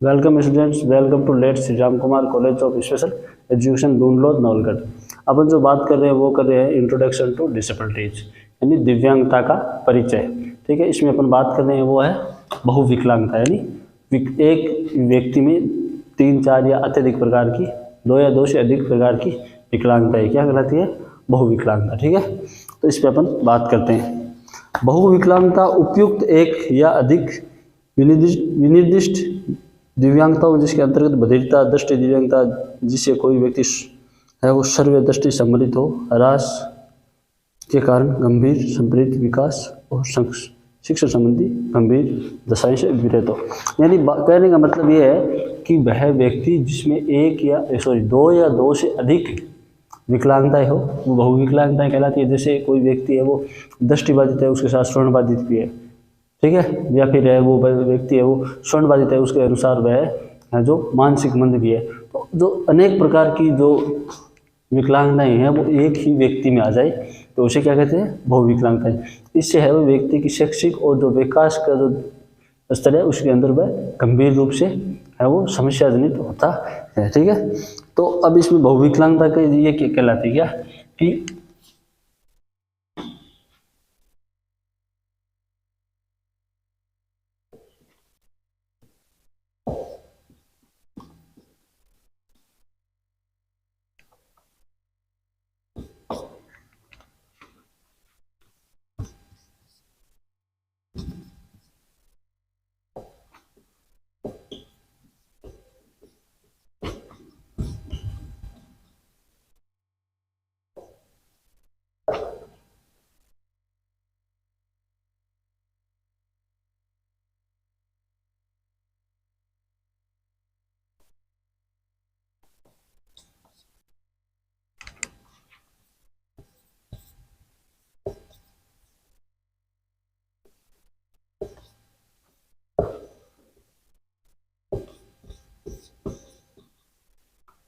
Welcome students, welcome to late Shri Ram Kumar College of Special Education Dundlod Nawalgarh. अपन जो बात कर रहे हैं वो कर रहे हैं इंट्रोडक्शन टू डिसेबिलिटीज यानी दिव्यांगता का परिचय। ठीक है, इसमें अपन बात कर रहे हैं वो है बहुविकलांगता यानी एक व्यक्ति में 3, 4 या अत्यधिक प्रकार की 2 या 2 से अधिक प्रकार की विकलांगता है, क्या कहलाती है? बहुविकलांगता। ठीक है, तो इस पर अपन बात करते हैं। बहुविकलांगता उपयुक्त एक या अधिक विनिर्दिष्ट दिव्यांगताओं जिसके अंतर्गत बधिरता, दृष्टि दिव्यांगता जिससे कोई व्यक्ति है वो सर्व दृष्टि सम्मिलित हो, ह्रास के कारण गंभीर संप्रेरित विकास और शिक्षण संबंधी गंभीर दशाएं से विरत हो। यानी कहने का मतलब ये है कि वह व्यक्ति जिसमें 2 या 2 से अधिक विकलांगताएं हो वो बहुविकलांगताएं कहलाती है। जैसे कोई व्यक्ति है वो दृष्टिबाधित है, उसके साथ श्रवणबाधित भी है, ठीक है, या फिर है वो व्यक्ति है वो श्रवणबाधित है, उसके अनुसार वह जो मानसिक मंद भी है। तो जो अनेक प्रकार की जो विकलांगताएं हैं वो एक ही व्यक्ति में आ जाए तो उसे क्या कहते हैं? बहुविकलांगताएं। इससे है वो व्यक्ति की शैक्षिक और जो विकास का जो स्तर है उसके अंदर वह गंभीर रूप से है वो समस्या जनित होता है। ठीक है, तो अब इसमें बहुविकलांगता के ये कहलाती है क्या कि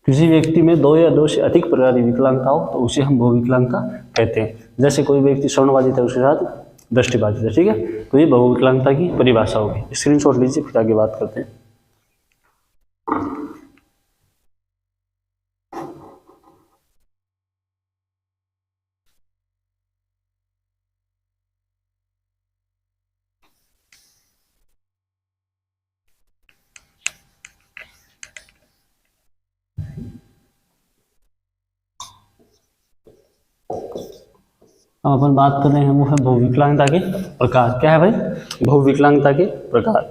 किसी व्यक्ति में 2 या 2 से अधिक प्रकार की विकलांगता हो तो उसे हम बहुविकलांगता कहते हैं। जैसे कोई व्यक्ति श्रवणबाधित है उसके साथ दृष्टिबाधित है, ठीक है, तो ये बहुविकलांगता की परिभाषा होगी। स्क्रीनशॉट लीजिए, फिर आगे बात करते हैं। अब अपन बात कर रहे हैं वो है बहुविकलांगता के प्रकार। क्या है भाई? बहुविकलांगता के प्रकार।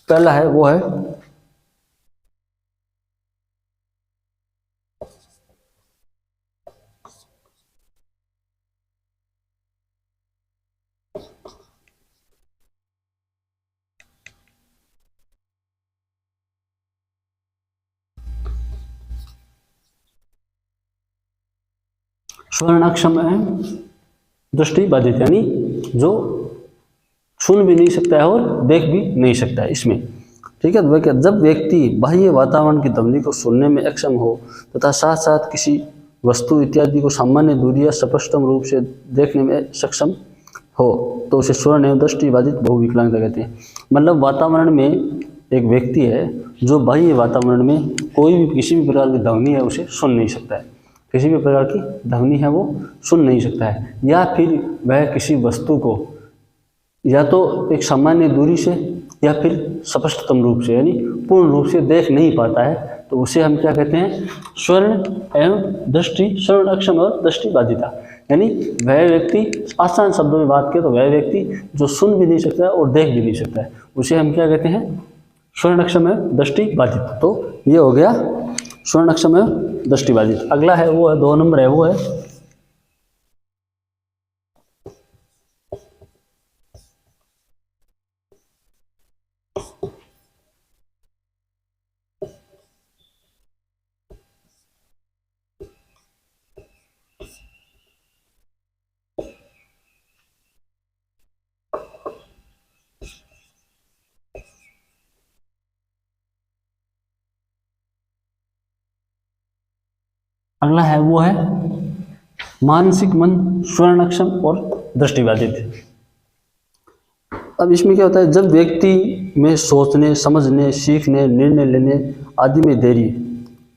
पहला है वो है स्वर्णाक्षम दृष्टिबाधित यानी जो सुन भी नहीं सकता है और देख भी नहीं सकता है इसमें। ठीक है, तो जब व्यक्ति बाह्य वातावरण की ध्वनि को सुनने में अक्षम हो तथा साथ साथ किसी वस्तु इत्यादि को सामान्य दूरी या स्पष्टतम रूप से देखने में सक्षम हो तो उसे स्वर्ण एवं दृष्टिबाधित बहुविकलांगता कहते हैं। मतलब वातावरण में एक व्यक्ति है जो बाह्य वातावरण में कोई भी किसी भी प्रकार की ध्वनि है उसे सुन नहीं सकता है, किसी भी प्रकार की ध्वनि है वो सुन नहीं सकता है, या फिर वह किसी वस्तु को या तो एक सामान्य दूरी से या फिर स्पष्टतम रूप से यानी पूर्ण रूप से देख नहीं पाता है, तो उसे हम क्या कहते हैं? स्वर्ण एवं दृष्टि, स्वर्ण अक्षम और दृष्टिबाधिता। यानी वह व्यक्ति, आसान शब्दों में बात करें तो वह व्यक्ति जो सुन भी नहीं सकता है और देख भी नहीं सकता है उसे हम क्या कहते हैं? स्वर्ण अक्षम एवं दृष्टिबाधित। तो ये हो गया स्वर्ण अक्षम एवं दृष्टिबाधित। अगला है वो है 2 नंबर है वो है अगला है वो है मानसिक मंद, स्वर्ण अक्षम और दृष्टिबाधित। अब इसमें क्या होता है? जब व्यक्ति में सोचने, समझने, सीखने, निर्णय लेने आदि में देरी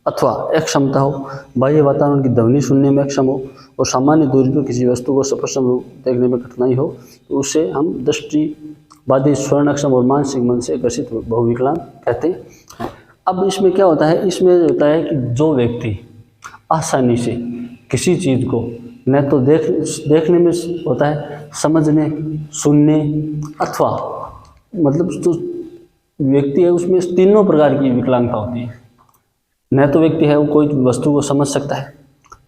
अथवा अक्षमता हो, बाह्य वातावरण की ध्वनि सुनने में अक्षम हो और सामान्य दूरी पर किसी वस्तु को स्पष्ट रूप देखने में कठिनाई हो, तो उसे हम दृष्टिबाधित, स्वर्ण अक्षम और मानसिक मन से ग्रसित बहुविकलांग कहते हैं। अब इसमें क्या होता है, इसमें होता है कि जो व्यक्ति आसानी से किसी चीज़ को न तो देखने में होता है, समझने, सुनने अथवा मतलब जो व्यक्ति है उसमें तीनों प्रकार की विकलांगता होती है। न तो व्यक्ति है वो कोई वस्तु को समझ सकता है,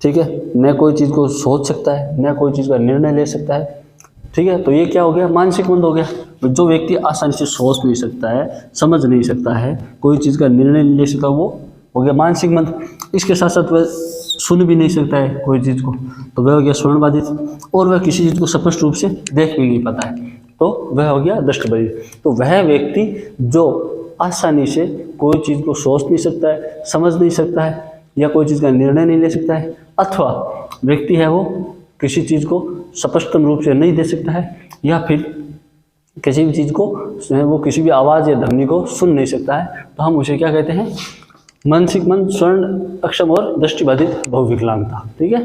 ठीक है, न कोई चीज़ को सोच सकता है, न कोई चीज़ का निर्णय ले सकता है, ठीक है। तो ये क्या हो गया, मानसिक मंद हो गया। तो जो व्यक्ति आसानी से सोच नहीं सकता है, समझ नहीं सकता है, कोई चीज़ का निर्णय नहीं ले सकता, वो हो गया मानसिक मंद। इसके साथ साथ वह सुन भी नहीं सकता है कोई चीज़ को, तो वह हो गया श्रवणबाधित। और वह किसी चीज़ को स्पष्ट रूप से देख भी नहीं पाता है, तो वह हो गया दृष्टिबाधित। तो वह व्यक्ति जो आसानी से कोई चीज़ को सोच नहीं सकता है, समझ नहीं सकता है, या कोई चीज़ का निर्णय नहीं ले सकता है, अथवा व्यक्ति है वो किसी चीज़ को स्पष्ट रूप से नहीं दे सकता है, या फिर किसी भी चीज़ को वो किसी भी आवाज़ या ध्वनि को सुन नहीं सकता है, तो हम उसे क्या कहते हैं, मानसिक मंद, स्वर्ण अक्षम और दृष्टिबाधित बहुविकलांगता, ठीक है।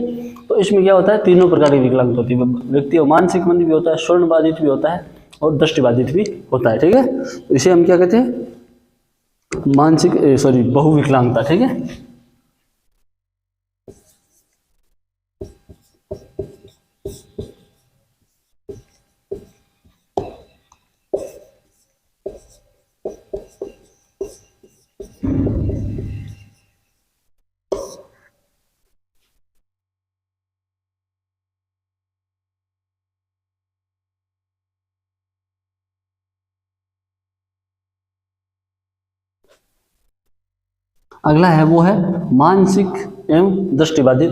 तो इसमें क्या होता है, तीनों प्रकार की विकलांगता होती है। व्यक्ति मानसिक मंद भी होता है, स्वर्णबाधित भी होता है और दृष्टिबाधित भी होता है, ठीक है। तो इसे हम क्या कहते हैं, बहुविकलांगता, ठीक है। अगला है वो है मानसिक एवं दृष्टिबाधित,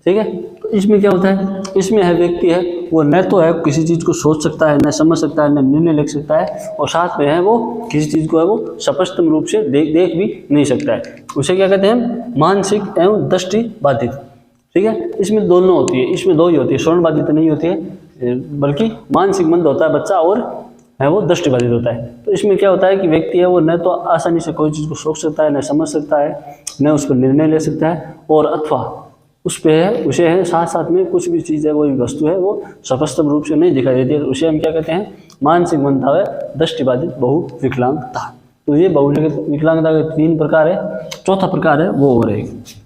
ठीक है। तो इसमें क्या होता है, इसमें है व्यक्ति है वो न तो है किसी चीज़ को सोच सकता है, न समझ सकता है, न निर्णय ले सकता है, और साथ में है वो किसी चीज़ को है वो स्पष्ट रूप से देख भी नहीं सकता है। उसे क्या कहते हैं, मानसिक एवं दृष्टिबाधित, ठीक है। इसमें दोनों होती है, इसमें दो ही होती है, श्रवणबाधित नहीं होती है, बल्कि मानसिक मंद होता है बच्चा और है वो दृष्टिबाधित होता है। तो इसमें क्या होता है कि व्यक्ति है वो न तो आसानी से कोई चीज़ को सोच सकता है, न समझ सकता है, न उस पर निर्णय ले सकता है, और अथवा उस पे है उसे है साथ साथ में कुछ भी चीज़ है, कोई वस्तु है वो स्पष्ट रूप से नहीं दिखाई देती है, उसे हम क्या कहते हैं, मानसिक मंदता व दृष्टिबाधित बहुविकलांगता। तो ये बहुविकलांगता के तीन प्रकार है, चौथा प्रकार है वो हो रहेगी।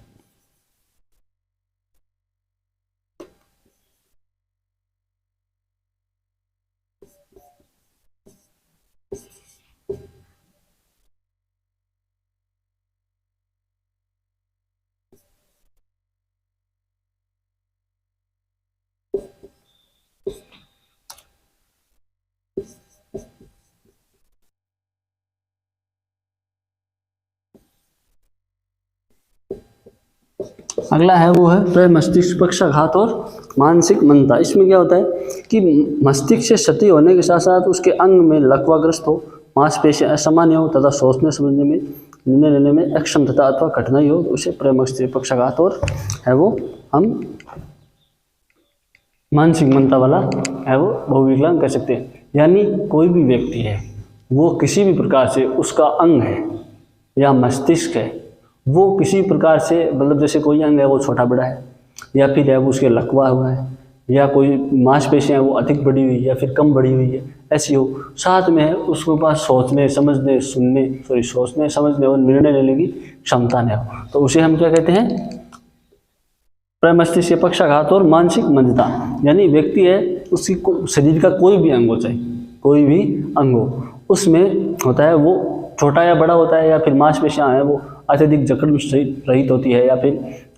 अगला है वो है प्रमस्तिष्क पक्षाघात और मानसिक मंदता। इसमें क्या होता है कि मस्तिष्क से क्षति होने के साथ साथ उसके अंग में लकवाग्रस्त हो, मांसपेशियां असामान्य हो तथा सोचने समझने में, निर्णय लेने में अक्षम तथा अथवा कठिनाई हो, तो उसे प्रमस्तिष्क पक्षाघात और है वो हम मानसिक मंदता वाला है वो बहुविकलांग कह सकते हैं। यानी कोई भी व्यक्ति है वो किसी भी प्रकार से उसका अंग है या मस्तिष्क है वो किसी प्रकार से, मतलब जैसे कोई अंग है वो छोटा बड़ा है, या फिर है वो उसके लकवा हुआ है, या कोई मांसपेशियां वो अधिक बड़ी हुई या फिर कम बड़ी हुई है, ऐसी हो, साथ में है उसके पास सोचने समझने और निर्णय लेने की क्षमता न हो, तो उसे हम क्या कहते हैं, प्रमस्तिष्क पक्षाघात और मानसिक मंदता। यानी व्यक्ति है उसकी शरीर का कोई भी अंग हो, चाहे कोई भी अंग हो, उसमें होता है वो छोटा या बड़ा होता है, या फिर मांसपेशियां हैं वो अत्यधिक जकड़ रहित होती है, या फिर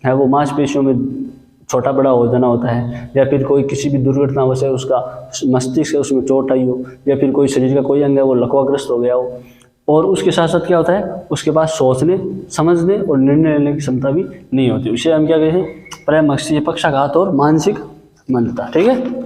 है वो मांसपेशियों में छोटा बड़ा हो जाना होता है, या फिर कोई किसी भी दुर्घटना से उसका मस्तिष्क है उसमें चोट आई हो, या फिर कोई शरीर का कोई अंग है वो लकवाग्रस्त हो गया हो, और उसके साथ साथ क्या होता है उसके पास सोचने समझने और निर्णय लेने की क्षमता भी नहीं होती, उसे हम क्या कहते हैं, प्रमस्तिष्क पक्षाघात और मानसिक मंदता, ठीक है।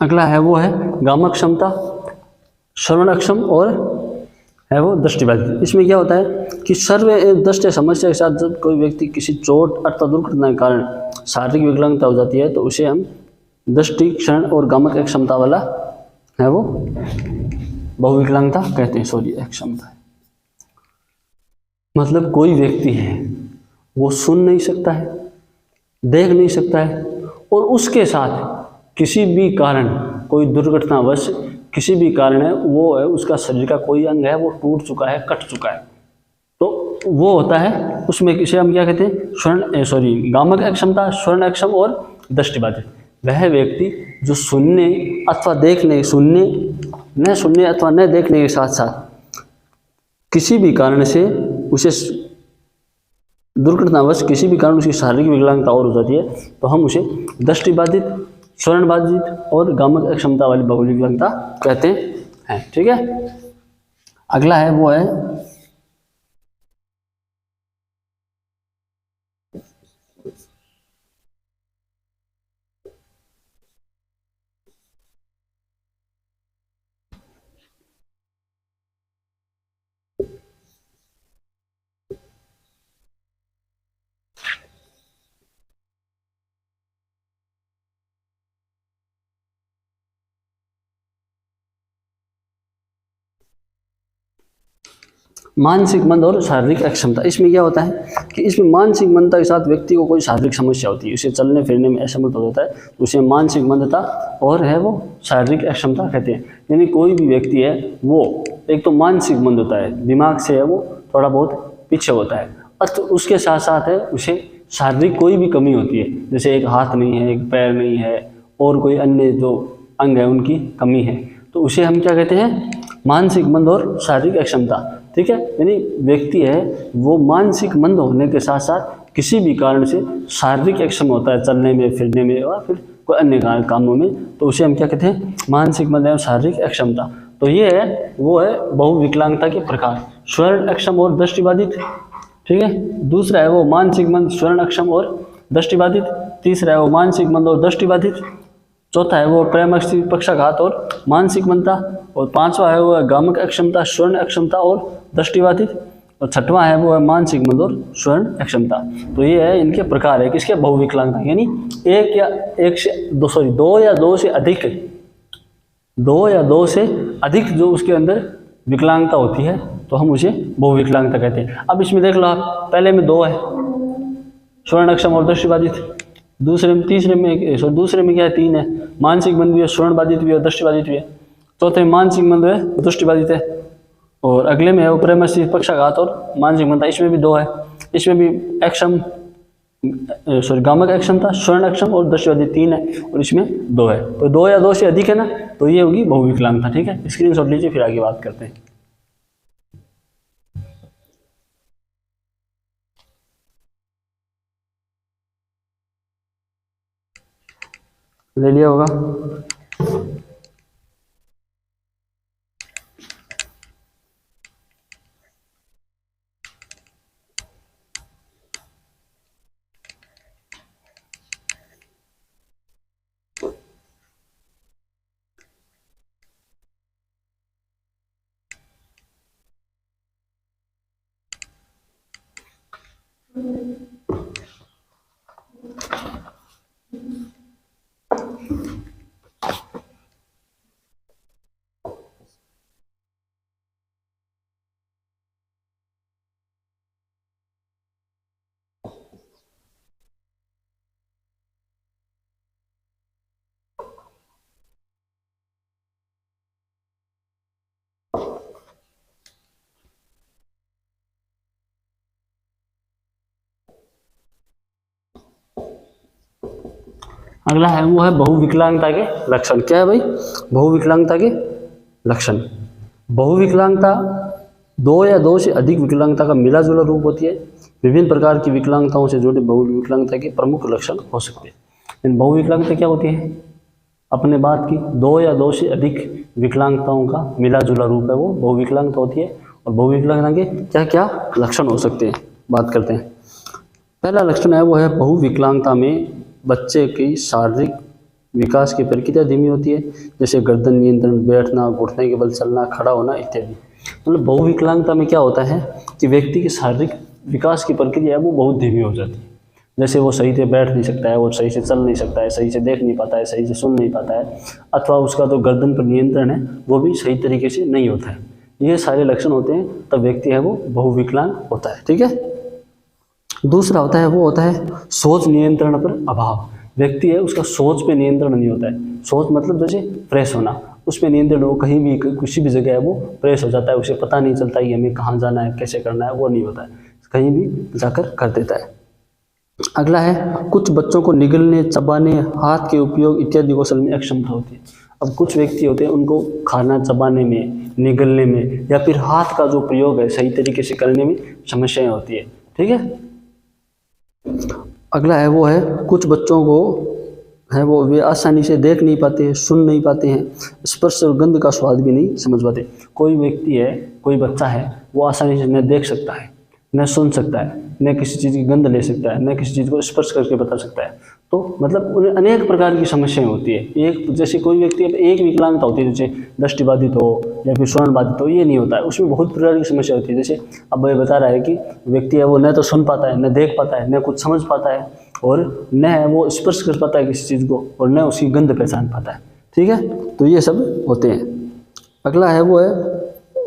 अगला है वो है गामक क्षमता, श्रवण अक्षम और है वो दृष्टिबाधित। इसमें क्या होता है कि सर्व एवं दृष्टि समस्या के साथ जब कोई व्यक्ति किसी चोट अथवा दुर्घटना के कारण शारीरिक विकलांगता हो जाती है तो उसे हम दृष्टि, श्रवण और गामक क्षमता वाला है वो बहुविकलांगता कहते हैं। सॉरी, अक्षमता है। मतलब कोई व्यक्ति है वो सुन नहीं सकता है, देख नहीं सकता है और उसके साथ किसी भी कारण, कोई दुर्घटनावश किसी भी कारण है वो है उसका शरीर का कोई अंग है वो टूट चुका है, कट चुका है, तो वो होता है उसमें किसे हम क्या कहते हैं गामक अक्षमता, श्रवण अक्षम और दृष्टिबाधित। वह व्यक्ति जो सुनने अथवा देखने, न सुनने अथवा न देखने के साथ साथ किसी भी कारण से उसे दुर्घटनावश किसी भी कारण उसकी शारीरिक विकलांगता और हो जाती है तो हम उसे दृष्टिबाधित, श्रवणबाधित और गामक अक्षमता वाली बहुविकलांगता कहते हैं। ठीक है। अगला है वो है मानसिक मंद और शारीरिक अक्षमता। इसमें क्या होता है कि इसमें मानसिक मंदता के साथ व्यक्ति को कोई शारीरिक समस्या होती है, उसे चलने फिरने में असमर्थ हो जाता है तो उसे मानसिक मंदता और है वो शारीरिक अक्षमता कहते हैं। यानी कोई भी व्यक्ति है वो एक तो मानसिक मंद होता है, दिमाग से है वो थोड़ा बहुत पीछे होता है, और उसके साथ साथ है उसे शारीरिक कोई भी कमी होती है, जैसे एक हाथ नहीं है, एक पैर नहीं है और कोई अन्य जो अंग है उनकी कमी है, तो उसे हम क्या कहते हैं, मानसिक मंद और शारीरिक अक्षमता। ठीक है। यानी व्यक्ति है वो मानसिक मंद होने के साथ साथ किसी भी कारण से शारीरिक अक्षम होता है, चलने में, फिरने में और फिर कोई अन्य कामों में, तो उसे हम क्या कहते हैं, मानसिक मंद एवं शारीरिक अक्षमता। तो ये है वो है बहुविकलांगता के प्रकार, श्रवण अक्षम और दृष्टिबाधित। ठीक है। दूसरा है वो मानसिक मंद, श्रवण अक्षम और दृष्टिबाधित। तीसरा है वो मानसिक मंद और दृष्टिबाधित। चौथा है वो प्रेमस्थी, पक्षाघात और मानसिक मंदता। और पांचवा है वो गामक अक्षमता, श्रवण अक्षमता और दृष्टिबाधित। और छठवां है वो है मानसिक मंद और श्रवण अक्षमता। तो ये है इनके प्रकार है किसके, बहुविकलांगता। यानी दो या दो से अधिक जो उसके अंदर विकलांगता होती है तो हम उसे बहुविकलांगता कहते हैं। अब इसमें देख लो आप, पहले में 2 है, श्रवण अक्षम और दृष्टिबाधित। दूसरे में क्या है, 3 है, मानसिक मंद भी है, श्रवण बाधित भी है, दृष्टिबाधित भी है। चौथे में मानसिक मंद है, दृष्टिबाधित है। और अगले में है वो प्रेमस्थी, पक्षाघात और मानसिक मंदता। इसमें भी 2 है, इसमें भी गामक अक्षमता, श्रवण अक्षम और दृष्टिबाधित 3 है और इसमें 2 है। तो 2 या 2 से अधिक है ना, तो ये होगी बहुविकलांगता। ठीक है। स्क्रीनशॉट लीजिए, फिर आगे बात करते हैं। ले लिया होगा। अगला है वो है बहुविकलांगता के लक्षण। क्या है भाई, बहुविकलांगता के लक्षण। बहुविकलांगता 2 या 2 से अधिक विकलांगता का मिला जुला रूप होती है। विभिन्न प्रकार की विकलांगताओं से जुड़े बहुविकलांगता के प्रमुख लक्षण हो सकते हैं। बहुविकलांगता क्या होती है, अपने बात की 2 या 2 से अधिक विकलांगताओं का मिला जुला रूप है वो बहुविकलांगता होती है। और बहुविकलांगता के क्या क्या लक्षण हो सकते हैं, बात करते हैं। पहला लक्षण है वो है बहुविकलांगता में बच्चे की शारीरिक विकास की प्रक्रिया धीमी होती है, जैसे गर्दन नियंत्रण, बैठना, घुटने के बल चलना, खड़ा होना इत्यादि। मतलब बहुविकलांगता में क्या होता है कि व्यक्ति की शारीरिक विकास की प्रक्रिया है वो बहुत धीमी हो जाती है। जैसे वो सही से बैठ नहीं सकता है, वो सही से चल नहीं सकता है, सही से देख नहीं पाता है, सही से सुन नहीं पाता है, अथवा उसका जो गर्दन पर नियंत्रण है वो भी सही तरीके से नहीं होता है। ये सारे लक्षण होते हैं, तब व्यक्ति है वो बहुविकलांग होता है। ठीक है। दूसरा होता है वो होता है सोच नियंत्रण पर अभाव। व्यक्ति है उसका सोच पे नियंत्रण नहीं होता है। सोच मतलब जैसे फ्रेश होना, उस पर नियंत्रण हो, कहीं भी किसी भी जगह है वो फ्रेश हो जाता है, उसे पता नहीं चलता कि हमें कहाँ जाना है, कैसे करना है, वो नहीं होता है, कहीं भी जाकर कर देता है। अगला है कुछ बच्चों को निगलने, चबाने, हाथ के उपयोग इत्यादि कौशल में अक्षमता होती है। अब कुछ व्यक्ति होते हैं उनको खाना चबाने में, निगलने में या फिर हाथ का जो प्रयोग है सही तरीके से करने में समस्याएं होती है। ठीक है। अगला है वो है कुछ बच्चों को है वो वे आसानी से देख नहीं पाते, सुन नहीं पाते हैं, स्पर्श और गंध का स्वाद भी नहीं समझ पाते। कोई व्यक्ति है, कोई बच्चा है, वो आसानी से न देख सकता है, न सुन सकता है, न किसी चीज़ की गंध ले सकता है, न किसी चीज़ को स्पर्श करके बता सकता है। तो मतलब उन्हें अनेक प्रकार की समस्याएं होती है। एक जैसे कोई व्यक्ति एक विकलांगता होती है, जैसे दृष्टिबाधित हो या फिर श्रवणबाधित हो, ये नहीं होता है, उसमें बहुत प्रकार की समस्या होती है। जैसे अब ये बता रहा है कि व्यक्ति है वो न तो सुन पाता है, न देख पाता है, न कुछ समझ पाता है, और न है वो स्पर्श कर पाता है किसी चीज़ को, और न उसकी गंध पहचान पाता है। ठीक है। तो ये सब होते हैं। अगला है वो है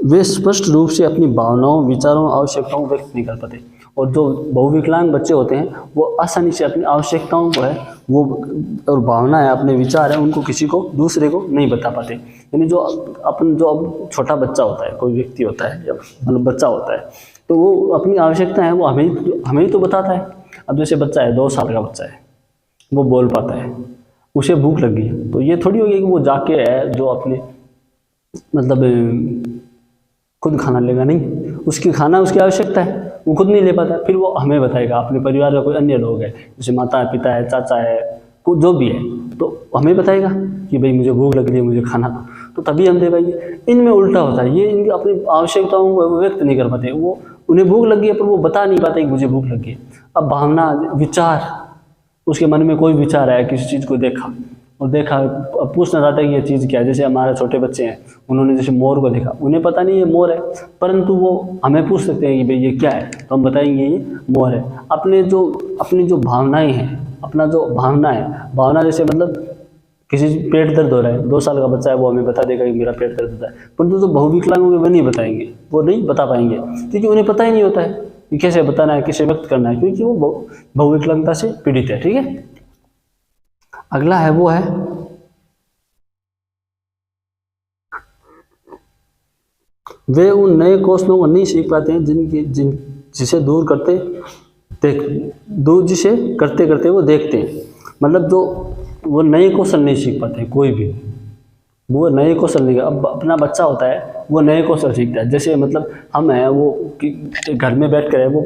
वे स्पष्ट रूप से अपनी भावनाओं, विचारों, आवश्यकताओं को व्यक्त नहीं कर पाते। और जो बहुविकलांग बच्चे होते हैं वो आसानी से अपनी आवश्यकताओं को है वो और भावना है, अपने विचार है, उनको किसी को दूसरे को नहीं बता पाते। यानी जो अब छोटा बच्चा होता है, कोई व्यक्ति होता है, मतलब बच्चा होता है, तो वो अपनी आवश्यकता है वो हमें ही तो बताता है। अब जैसे बच्चा है, 2 साल का बच्चा है, वो बोल पाता है, उसे भूख लगी, तो ये थोड़ी होगी कि वो जाके है जो अपने मतलब खुद खाना लेगा, नहीं, उसकी खाना उसकी आवश्यकता है, वो खुद नहीं ले पाता, फिर वो हमें बताएगा। अपने परिवार का कोई अन्य लोग है, जैसे माता पिता है, चाचा है, कुछ जो भी है, तो हमें बताएगा कि भाई मुझे भूख लग रही है, मुझे खाना दो, तो तभी हम दे पाएंगे। इनमें उल्टा होता है, ये इनकी अपनी आवश्यकताओं को व्यक्त नहीं कर पाते। वो उन्हें भूख लगी है पर वो बता नहीं पाते कि मुझे भूख लगी है। अब भावना, विचार, उसके मन में कोई विचार आया, किसी चीज़ को देखा और अब पूछना चाहता है कि ये चीज़ क्या है। जैसे हमारे छोटे बच्चे हैं, उन्होंने जैसे मोर को देखा, उन्हें पता नहीं ये मोर है, परंतु वो हमें पूछ सकते हैं कि भाई ये क्या है, तो हम बताएंगे ये मोर है। अपनी जो भावनाएं हैं, अपना जो भावना है, भावना जैसे मतलब किसी पेट दर्द हो रहा है, 2 साल का बच्चा है, वो हमें बता देगा कि मेरा पेट दर्द होता है, परंतु जो बहुविकलांग होंगे वो नहीं बताएंगे, वो नहीं बता पाएंगे, क्योंकि उन्हें पता ही नहीं होता है कि कैसे बताना है, कैसे व्यक्त करना है, क्योंकि वो बहुविकलांगता से पीड़ित है। ठीक है। अगला है वो है वे उन नए कौशलों को नहीं सीख पाते हैं जिसे जिसे करते करते वो देखते हैं। मतलब जो वो नए कौशल नहीं सीख पाते हैं, कोई भी वो नए कौशल नहीं। अब अपना बच्चा होता है वो नए कौशल सीखता है। जैसे मतलब हम हैं वो घर में बैठ कर है वो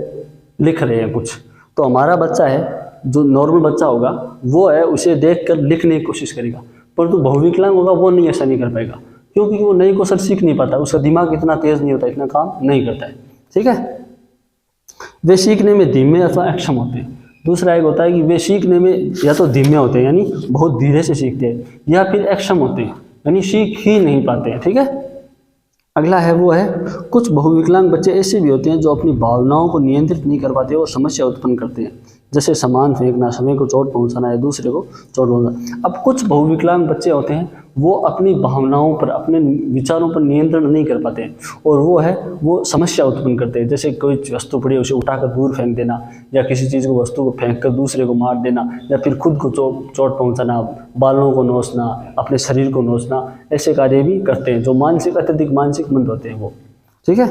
लिख रहे हैं कुछ, तो हमारा बच्चा है जो नॉर्मल बच्चा होगा वो है उसे देखकर लिखने की कोशिश करेगा, परंतु बहुविकलांग होगा वो नहीं, ऐसा नहीं कर पाएगा, क्योंकि वो नई कौशल सीख नहीं पाता, उसका दिमाग इतना तेज नहीं होता, इतना काम नहीं करता है। ठीक है। वे सीखने में धीमे अथवा अक्षम होते हैं। दूसरा एक होता है कि वे सीखने में या तो धीमे होते हैं, यानी बहुत धीरे से सीखते हैं, या फिर अक्षम होते हैं, यानी सीख ही नहीं पाते हैं। ठीक है। अगला है वो है कुछ बहुविकलांग बच्चे ऐसे भी होते हैं जो अपनी भावनाओं को नियंत्रित नहीं कर पाते और समस्या उत्पन्न करते हैं, जैसे सामान फेंकना, समय को चोट पहुंचाना या दूसरे को चोट पहुंचाना। अब कुछ बहुविकलांग बच्चे होते हैं वो अपनी भावनाओं पर, अपने विचारों पर नियंत्रण नहीं कर पाते हैं, और वो समस्या उत्पन्न करते हैं। जैसे कोई वस्तु पड़ी है उसे उठाकर दूर फेंक देना, या किसी चीज़ को, वस्तु को फेंक कर दूसरे को मार देना, या फिर खुद को चोट पहुंचाना, बालों को नोचना, अपने शरीर को नोचना, ऐसे कार्य भी करते हैं जो अत्यधिक मानसिक मंद होते हैं वो। ठीक है।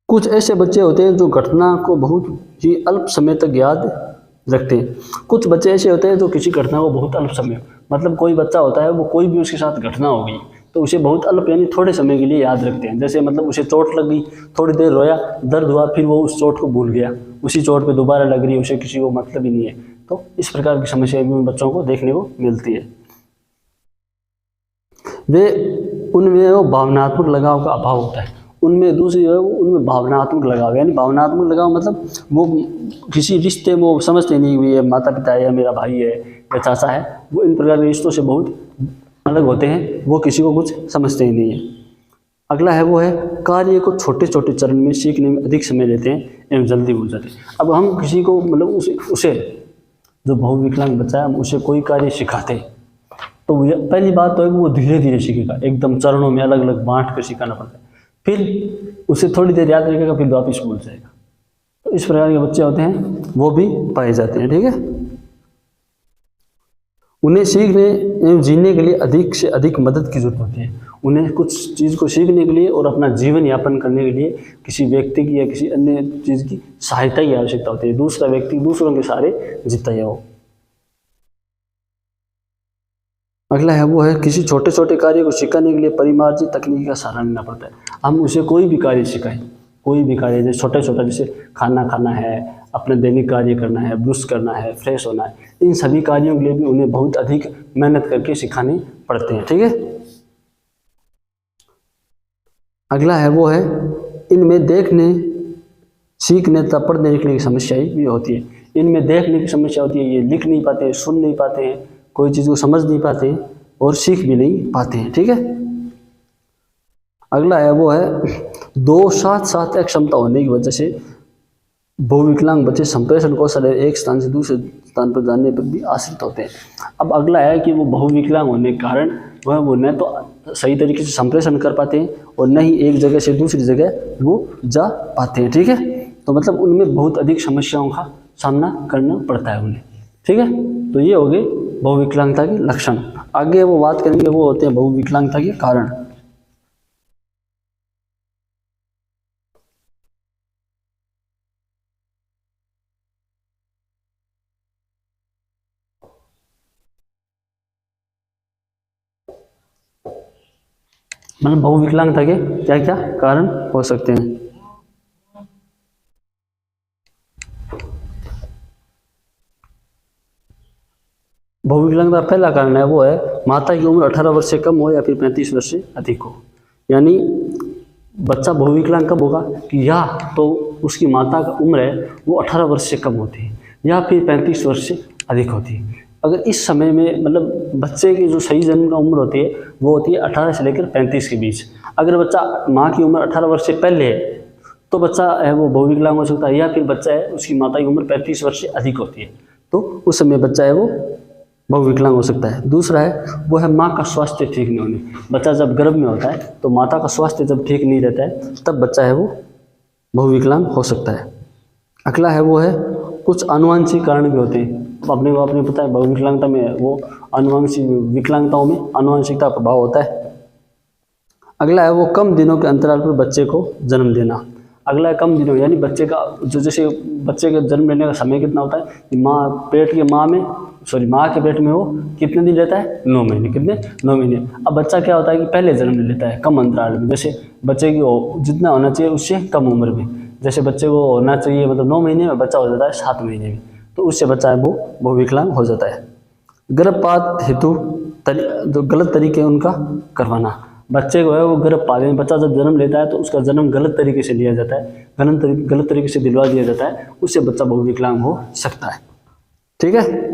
कुछ ऐसे बच्चे होते हैं जो घटना को बहुत ही अल्प समय तक याद रखते हैं। कुछ बच्चे ऐसे होते हैं जो किसी घटना को बहुत अल्प समय, मतलब कोई बच्चा होता है वो कोई भी उसके साथ घटना हो गई तो उसे बहुत अल्प यानी थोड़े समय के लिए याद रखते हैं। जैसे मतलब उसे चोट लग गई, थोड़ी देर रोया, दर्द हुआ, फिर वो उस चोट को भूल गया, उसी चोट पे दोबारा लग रही है, उसे किसी को मतलब ही नहीं है। तो इस प्रकार की समस्याएं भी बच्चों को देखने को मिलती है। उनमें वो भावनात्मक लगाव का अभाव होता है, उनमें दूसरी जो है वो उनमें भावनात्मक लगाव, यानी भावनात्मक लगाव मतलब वो किसी रिश्ते में वो समझते नहीं हुई है माता पिता है या मेरा भाई है या चाचा है, वो इन प्रकार के रिश्तों से बहुत अलग होते हैं, वो किसी को कुछ समझते ही नहीं है। अगला है वो है कार्य को छोटे छोटे चरण में सीखने में अधिक समय लेते हैं एवं जल्दी भूल जाते हैं। अब हम किसी को मतलब उसे जो बहुविकलांग बच्चा है हम उसे कोई कार्य सिखाते हैं तो पहली बात तो है कि वो धीरे धीरे सीखेगा, एकदम चरणों में अलग अलग बांट कर सिखाना पड़ता है, फिर उसे थोड़ी देर याद रखेगा फिर वापिस भूल जाएगा। तो इस प्रकार के बच्चे होते हैं वो भी पाए जाते हैं। ठीक है, उन्हें सीखने एवं जीने के लिए अधिक से अधिक मदद की जरूरत होती है। उन्हें कुछ चीज़ को सीखने के लिए और अपना जीवन यापन करने के लिए किसी व्यक्ति की या किसी अन्य चीज़ की सहायता की आवश्यकता होती है। दूसरा व्यक्ति दूसरों के सहारे जीता है वो। अगला है वो है किसी छोटे छोटे कार्य को सिखाने के लिए परिमार्जित तकनीकी का सहारा लेना पड़ता है। हम उसे कोई भी कार्य सिखाएं, कोई भी कार्य जैसे छोटा छोटा, जैसे खाना खाना है, अपने दैनिक कार्य करना है, ब्रश करना है, फ्रेश होना है, इन सभी कार्यों के लिए भी उन्हें बहुत अधिक मेहनत करके सिखाने पड़ते हैं। ठीक है, अगला है वो है इनमें देखने सीखने तथा पढ़ने लिखने की समस्याएं भी होती है। इनमें देखने की समस्या होती है, ये लिख नहीं पाते, सुन नहीं पाते हैं, कोई चीज़ को समझ नहीं पाते और सीख भी नहीं पाते हैं। ठीक है, अगला है वो है दो साथ साथ एक क्षमता होने की वजह से बहुविकलांग बच्चे संप्रेषण कौशल एक स्थान से दूसरे स्थान पर जाने पर भी आश्रित होते हैं। अब अगला है कि वो बहुविकलांग होने के कारण वो न तो सही तरीके से संप्रेषण कर पाते हैं और न ही एक जगह से दूसरी जगह वो जा पाते हैं। ठीक है, तो मतलब उनमें बहुत अधिक समस्याओं का सामना करना पड़ता है उन्हें। ठीक है, तो ये हो गए बहुविकलांगता के लक्षण। आगे वो बात करेंगे वो होते हैं बहुविकलांगता के कारण। मतलब बहुविकलांगता के क्या क्या कारण हो सकते हैं। बहुविकलांगता का पहला कारण है वो है माता की उम्र 18 वर्ष से कम हो या फिर 35 वर्ष से अधिक हो। यानी बच्चा बहुविकलांग कब होगा कि या तो उसकी माता का उम्र है वो 18 वर्ष से कम होती है या फिर 35 वर्ष से अधिक होती है। अगर इस समय में मतलब बच्चे की जो सही जन्म का उम्र होती है वो होती है 18 से लेकर 35 के बीच। अगर बच्चा माँ की उम्र 18 वर्ष से पहले है तो बच्चा है वो बहुविकलांग हो सकता है, या फिर बच्चा है उसकी माता की उम्र 35 वर्ष से अधिक होती है तो उस समय बच्चा है वो बहुविकलांग हो सकता है। दूसरा है वो है माँ का स्वास्थ्य ठीक नहीं होने। बच्चा जब गर्भ में होता है तो माता का स्वास्थ्य जब ठीक नहीं रहता है तब बच्चा है वो बहुविकलांग हो सकता है। अगला है वो है कुछ आनुवंशिक कारण भी होते हैं। अपने को आपने पता है बहुविकलांगता में वो आनुवंशिक विकलांगताओं में आनुवंशिकता प्रभाव होता है। अगला है वो कम दिनों के अंतराल पर बच्चे को जन्म देना। अगला है कम दिनों, यानी बच्चे का जो जैसे बच्चे का जन्म लेने का समय कितना होता है कि माँ के पेट में वो कितने दिन रहता है 9 महीने। कितने 9 महीने। अब बच्चा क्या होता है कि पहले जन्म ले लेता है कम अंतराल में, जैसे बच्चे की जितना होना चाहिए उससे कम उम्र में। जैसे बच्चे को होना चाहिए मतलब 9 महीने में, बच्चा हो जाता है 7 महीने में, तो उससे बच्चा है वो बहुविकलांग हो जाता है। गर्भपात हेतु जो गलत तरीके उनका करवाना। बच्चे को है वो गर्भपात, बच्चा जब जन्म लेता है तो उसका जन्म गलत तरीके से लिया जाता है, गलत तरीके से दिलवा दिया जाता है, उससे बच्चा बहुविकलांग हो सकता है। ठीक है,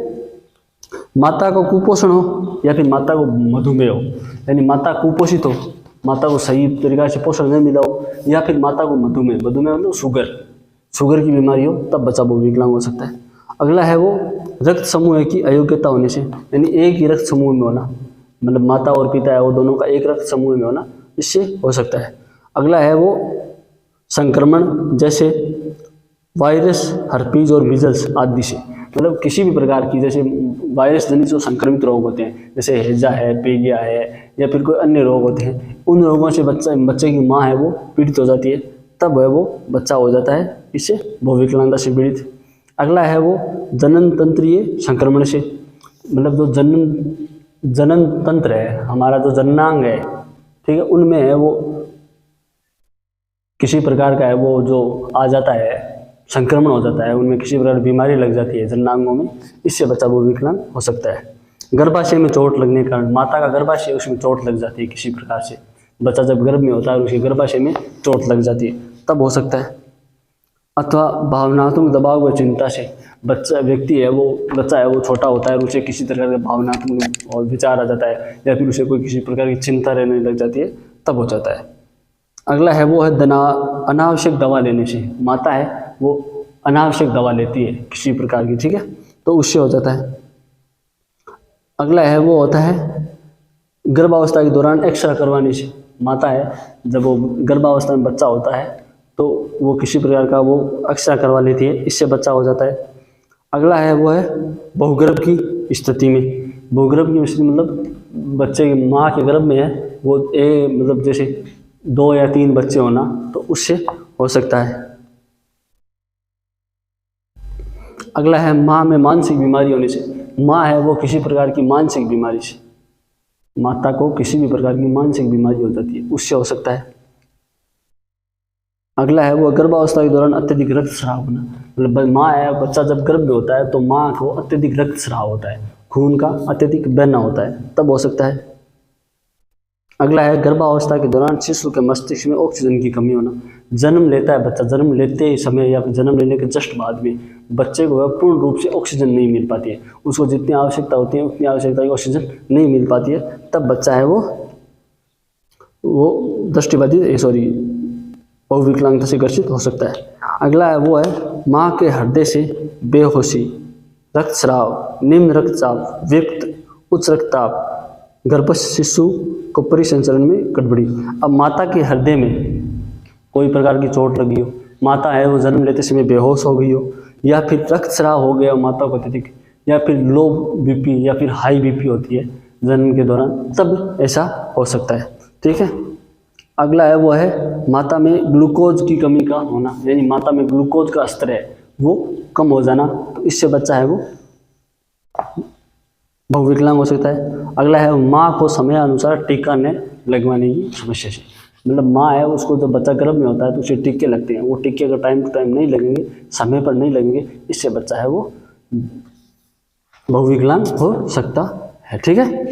माता को कुपोषण हो या फिर माता को मधुमेह हो, यानी माता कुपोषित हो, माता को सही तरीका से पोषण नहीं मिला हो, या फिर माता को मधुमेह मतलब शुगर की बीमारी हो, तब बच्चा बहुविकलांग हो सकता है। अगला है वो रक्त समूह की अयोग्यता होने से, यानी एक ही रक्त समूह में होना, मतलब माता और पिता है वो दोनों का एक रक्त समूह में होना, इससे हो सकता है। अगला है वो संक्रमण जैसे वायरस, हर्पीज और मीजल्स आदि से, मतलब किसी भी प्रकार की जैसे वायरस जनित जो संक्रमित रोग होते हैं जैसे हैजा है, पेलिया है या फिर कोई अन्य रोग होते हैं, उन रोगों से बच्चे की माँ है वो पीड़ित हो जाती है, तब है वो बच्चा हो जाता है इससे बहुविकलांगता से पीड़ित। अगला है वो जनन तंत्रीय संक्रमण से, मतलब जो जनन तंत्र है हमारा, जो जननांग है, ठीक है, उनमें है वो किसी प्रकार का है वो जो आ जाता है, संक्रमण हो जाता है, उनमें किसी प्रकार की बीमारी लग जाती है जननांगों में, इससे बच्चा बहुविकलांग हो सकता है। गर्भाशय में चोट लगने के कारण, माता का गर्भाशय उसमें चोट लग जाती है किसी प्रकार से, बच्चा जब गर्भ में होता है और उसके गर्भाशय में चोट लग जाती है तब हो सकता है। अथवा भावनात्मक दबाव व चिंता से बच्चा है वो छोटा होता है और उसे किसी तरह का भावनात्मक और विचार आ जाता है या फिर उसे कोई किसी प्रकार की चिंता रहने लग जाती है तब हो जाता है। अगला है वो है अनावश्यक दवा लेने से। माता है वो अनावश्यक दवा लेती है किसी प्रकार की, ठीक है, तो उससे हो जाता है। अगला है वो होता है गर्भावस्था के दौरान एक्सरे करवाने से। माता है जब वो गर्भावस्था में बच्चा होता है तो वो किसी प्रकार का वो एक्सरे करवा लेती है, इससे बच्चा हो जाता है। अगला है वो है बहुगर्भ की स्थिति में। बहुगर्भ की स्थिति मतलब बच्चे की माँ के गर्भ में है वो मतलब जैसे 2 या 3 बच्चे होना, तो उससे हो सकता है। अगला है माँ में मानसिक बीमारी होने से। माँ है वो किसी प्रकार की मानसिक बीमारी से, माता को किसी भी प्रकार की मानसिक बीमारी हो जाती है, उससे हो सकता है। अगला है वो गर्भावस्था के दौरान अत्यधिक रक्तस्राव होना। मतलब माँ है, बच्चा जब गर्भ में होता है तो माँ को अत्यधिक रक्तस्राव होता है, खून का अत्यधिक बहना होता है, तब हो सकता है। अगला है गर्भावस्था के दौरान शिशु के मस्तिष्क में ऑक्सीजन की कमी होना। जन्म लेता है बच्चा, जन्म लेते ही समय या फिर जन्म लेने के जस्ट बाद में बच्चे को पूर्ण रूप से ऑक्सीजन नहीं मिल पाती है, उसको जितनी आवश्यकता होती है उतनी आवश्यकता की ऑक्सीजन नहीं मिल पाती है, तब बच्चा है वो दृष्टिबाधित विकलांगता से ग्रसित हो सकता है। अगला है वो है माँ के हृदय से बेहोशी, रक्तस्राव, निम्न रक्तचाप, व्यक्त उच्च रक्तचाप, गर्भस्थ शिशु को परिसंचरण में गड़बड़ी। अब माता के हृदय में कोई प्रकार की चोट लगी हो, माता है वो जन्म लेते समय बेहोश हो गई हो, या फिर रक्तस्राव हो गया माता को अत्यधिक, या फिर लो बीपी या फिर हाई बीपी होती है जन्म के दौरान, तब ऐसा हो सकता है, ठीक है। अगला है वो है माता में ग्लूकोज की कमी का होना, यानी माता में ग्लूकोज का स्तर है वो कम हो जाना, तो इससे बच्चा है वो बहुविकलांग हो सकता है। अगला है माँ को समय अनुसार टीका न लगवाने की समस्या से। मतलब माँ है उसको जब बच्चा गर्भ में होता है तो उसे टीके लगते हैं, वो टीके अगर टाइम टू टाइम नहीं लगेंगे, समय पर नहीं लगेंगे, इससे बच्चा है वो बहुविकलांग हो सकता है, ठीक है।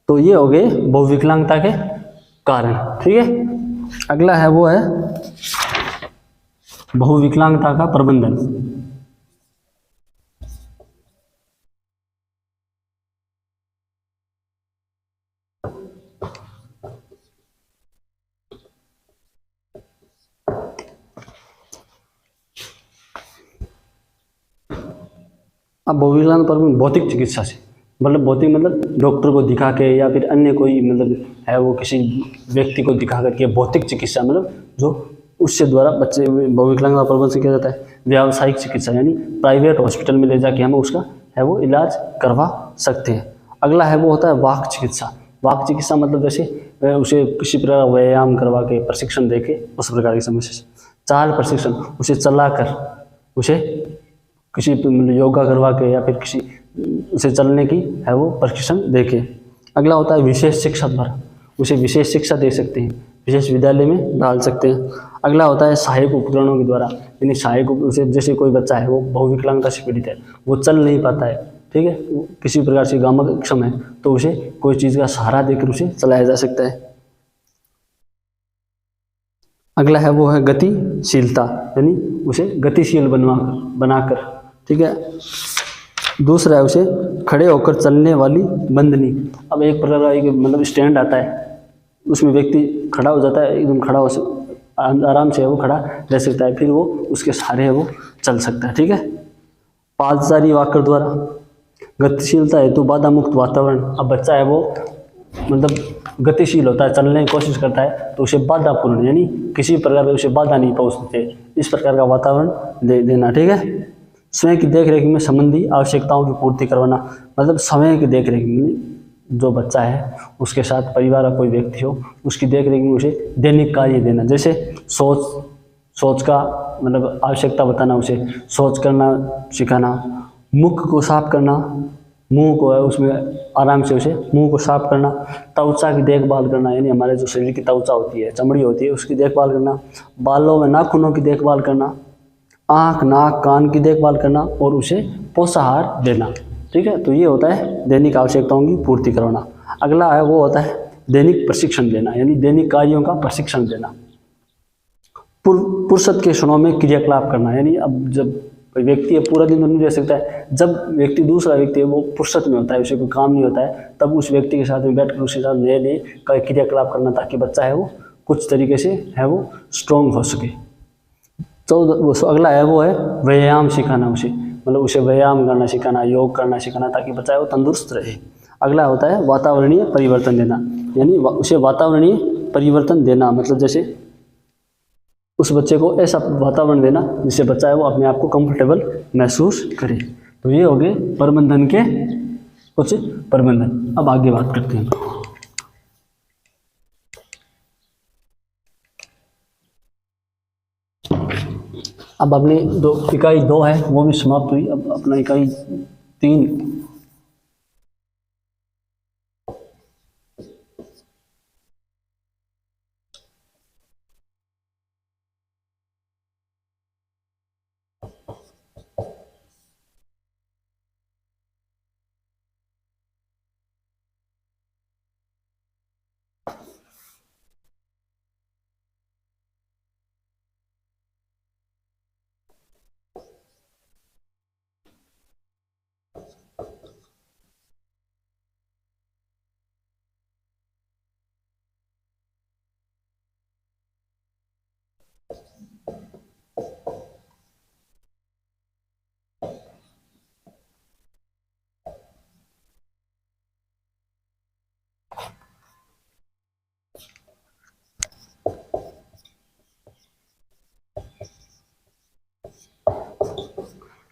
तो ये हो गए बहुविकलांगता के कारण, ठीक है। अगला है वो है बहुविकलांगता का प्रबंधन। अब बहुविकलांग प्रबंधन भौतिक चिकित्सा से, मतलब भौतिक मतलब डॉक्टर को दिखा के या फिर अन्य कोई मतलब है वो किसी व्यक्ति को दिखा करके भौतिक चिकित्सा, मतलब जो उससे द्वारा बच्चे बहुविकलांग का प्रबंधन किया जाता है। व्यावसायिक चिकित्सा यानी प्राइवेट हॉस्पिटल में ले जाके हम उसका है वो इलाज करवा सकते हैं। अगला है वो होता है वाक चिकित्सा। वाक चिकित्सा मतलब जैसे उसे किसी प्रकार व्यायाम करवा के प्रशिक्षण दे के उस प्रकार की समस्या से, चाल प्रशिक्षण, उसे चला कर उसे किसी योगा करवा के या फिर किसी उसे चलने की है वो प्रशिक्षण दे के। अगला होता है विशेष शिक्षा द्वारा, उसे विशेष शिक्षा दे सकते हैं, विशेष विद्यालय में डाल सकते हैं। अगला होता है सहायक उपकरणों के द्वारा, यानी सहायक उसे जैसे कोई बच्चा है वो बहुविकलांगता से पीड़ित है, वो चल नहीं पाता है, ठीक है, किसी प्रकार से गामक्षम है, तो उसे कोई चीज़ का सहारा देकर उसे चलाया जा सकता है। अगला है वो है गतिशीलता, यानी उसे गतिशील बनाकर, ठीक है। दूसरा है उसे खड़े होकर चलने वाली बंदनी। अब एक प्रकार का एक मतलब स्टैंड आता है, उसमें व्यक्ति खड़ा हो जाता है, एकदम खड़ा हो आराम से वो खड़ा रह सकता है, फिर वो उसके सहारे है वो चल सकता है, ठीक है। पादचारी वॉकर द्वारा गतिशीलता हेतु बाधा मुक्त वातावरण। अब बच्चा है वो मतलब गतिशील होता है, चलने की कोशिश करता है, तो उसे बाधापूर्ण यानी किसी प्रकार से उसे बाधा नहीं पहुँचते, इस प्रकार का वातावरण दे देना, ठीक है। स्वयं की देखरेख में संबंधी आवश्यकताओं की पूर्ति करवाना, मतलब समय की देखरेख में जो बच्चा है उसके साथ परिवार का कोई व्यक्ति हो, उसकी देखरेख में उसे दैनिक कार्य देना, जैसे सोच का मतलब आवश्यकता बताना, उसे शौच करना सिखाना, मुख को साफ करना, मुंह को है उसमें आराम से उसे मुंह को साफ करना, त्वचा की देखभाल करना, यानी हमारे जो शरीर की त्वचा होती है, चमड़ी होती है, उसकी देखभाल करना, बालों में नाखूनों की देखभाल करना, आँख नाक कान की देखभाल करना और उसे पोषाहार देना, ठीक है। तो ये होता है दैनिक आवश्यकताओं की पूर्ति करवाना। अगला है वो होता है दैनिक प्रशिक्षण देना, यानी दैनिक कार्यों का प्रशिक्षण देना। फुर्सत के क्षणों में क्रियाकलाप करना, यानी अब जब व्यक्ति है पूरा दिन तो नहीं रह सकता है, जब व्यक्ति दूसरा व्यक्ति है वो फुर्सत में होता है, उसे कोई काम नहीं होता है, तब उस व्यक्ति के साथ में बैठकर उसके साथ नए नए क्रियाकलाप करना, ताकि बच्चा है वो कुछ तरीके से है वो स्ट्रॉन्ग हो सके। तो अगला है वो है व्यायाम सिखाना, उसे मतलब उसे व्यायाम करना सिखाना, योग करना सिखाना, ताकि बच्चा है वो तंदुरुस्त रहे। अगला होता है वातावरणीय परिवर्तन देना, यानी उसे वातावरणीय परिवर्तन देना, मतलब जैसे उस बच्चे को ऐसा वातावरण देना जिससे बच्चा है वो अपने आप को कंफर्टेबल महसूस करे। तो ये हो गए प्रबंधन के कुछ प्रबंधन। अब आगे बात करते हैं। अब अपनी इकाई 2 है वो भी समाप्त हुई। अब अपना इकाई 3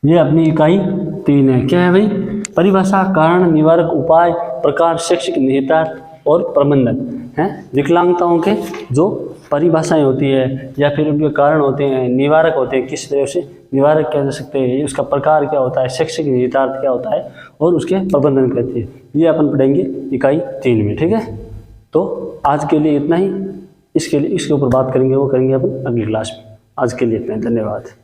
ये अपनी इकाई 3 है। क्या है भाई? परिभाषा, कारण, निवारक उपाय, प्रकार, शैक्षिक निहितार्थ और प्रबंधन है। विकलांगताओं के जो परिभाषाएं होती है या फिर उनके कारण होते हैं, निवारक होते हैं, किस तरह से निवारक कह सकते हैं, उसका प्रकार क्या होता है, शैक्षिक निहितार्थ क्या होता है और उसके प्रबंधन कहते हैं, ये अपन पढ़ेंगे इकाई 3 में। ठीक है, तो आज के लिए इतना ही। इसके ऊपर बात करेंगे वो करेंगे अपन अगली क्लास में। आज के लिए इतना ही, धन्यवाद।